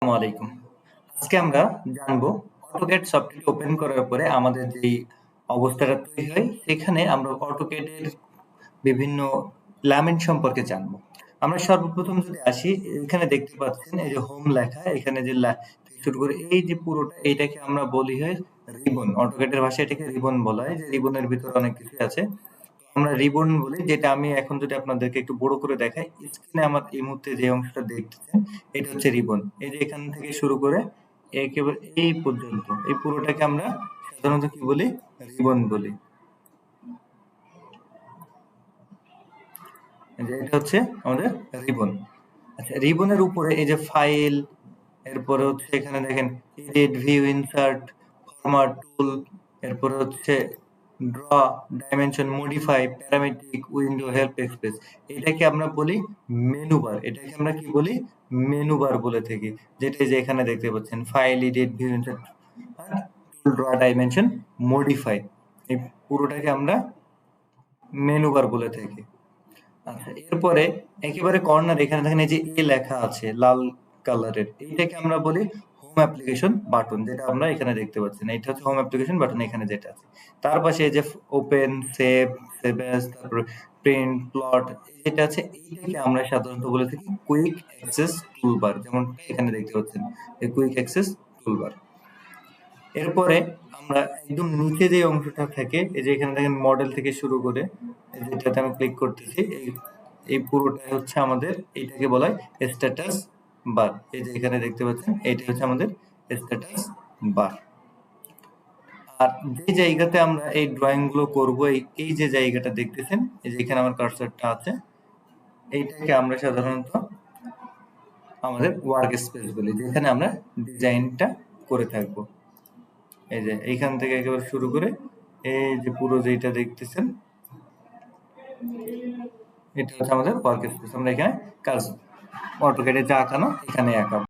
আসসালামু আলাইকুম। আজকে আমরা জানবো AutoCAD সফটওয়্যারটি ওপেন করার পরে আমাদের যেই অবস্থাটা তৈরি হয়, সেখানে আমরা AutoCAD এর বিভিন্ন এলিমেন্ট সম্পর্কে জানবো। আমরা সর্বপ্রথম যদি আসি, এখানে দেখতে পাচ্ছেন এই যে হোম লেখা, এখানে যে থেকে শুরু করে এই যে পুরোটা এইটাকে আমরা বলি হয় রিবন। AutoCAD এর ভাষায় এটাকে রিবন বলা হয়, যে রিবনের ভিতরে অনেক কিছুই আছে। আমরা রিবন বলি, যেটা আমি এখন যদি আপনাদেরকে একটু বড় করে দেখাই, স্ক্রিনে আমার এই মুহূর্তে যে অংশটা দেখতেছেন এটা হচ্ছে রিবন। এই যে এখান থেকে শুরু করে একেবারে এই পর্যন্ত এই পুরোটাকে আমরা সাধারণত কি বলি? রিবন বলি। এই যে এটা হচ্ছে আমাদের রিবন। আচ্ছা, রিবনের উপরে এই যে ফাইল, এরপরে হচ্ছে এখানে দেখেন এডিট, ভিউ, ইনসার্ট, ফরম্যাট, টুল, এরপরে হচ্ছে draw, dimension, modify, parametric, window, help, express. এটাকে আমরা বলি মেনু বার। এটাকে আমরা কি বলি? মেনু বার বলে থাকি। যেটা এই যে এখানে দেখতে পাচ্ছেন ফাইল, এডিট, ভিউ, ইনসার্ট, টুল, ড্র, ডাইমেনশন, মডিফাই। এই পুরোটাকে আমরা মেনু বার বলে থাকি। আচ্ছা, এরপরে একেবারে কর্নার এখানে দেখেন এই যে এ লেখা আছে লাল কালারের, এইটাকে আমরা বলি হোম অ্যাপ্লিকেশন বাটন, যেটা আমরা এখানে দেখতে পাচ্ছেন। এটা হচ্ছে হোম অ্যাপ্লিকেশন বাটন এখানে যেটা আছে। তার পাশে এই যে ওপেন, সেভ, সেভ অ্যাজ, তারপর প্রিন্ট, প্লট যেটা আছে, এইটাকে আমরা সাধারণত বলে থাকি কুইক অ্যাক্সেস টুলবার, যেমন এখানে দেখতে পাচ্ছেন এই কুইক অ্যাক্সেস টুলবার। এরপরে আমরা একদম নিচে যে অংশটা থাকে, এই যে এখানে দেখেন মডেল থেকে শুরু করে যেটাতে আমি ক্লিক করতেছি, এই পুরোটাই হচ্ছে আমাদের, এইটাকে বলা হয় স্ট্যাটাস বার। এই যে এখানে দেখতে পাচ্ছেন এইটা হচ্ছে আমাদের স্ট্যাটাস বার। আর যে জায়গাতে আমরা এই ড্রয়িং গুলো করবো, এই যে জায়গাটা দেখতেছেন, এই যে এখানে আমার কার্সরটা আছে, এইটাকে আমরা সাধারণত আমাদের ওয়ার্ক স্পেস বলি, যেখানে আমরা ডিজাইনটা করে থাকবো। এই যে এইখান থেকে একেবারে শুরু করে এই যে পুরো যেটা দেখতেছেন, এটা হচ্ছে আমাদের ওয়ার্ক স্পেস। আমরা এখানে কাজ AutoCAD এ যা আঁকানো এখানে আঁকাবো।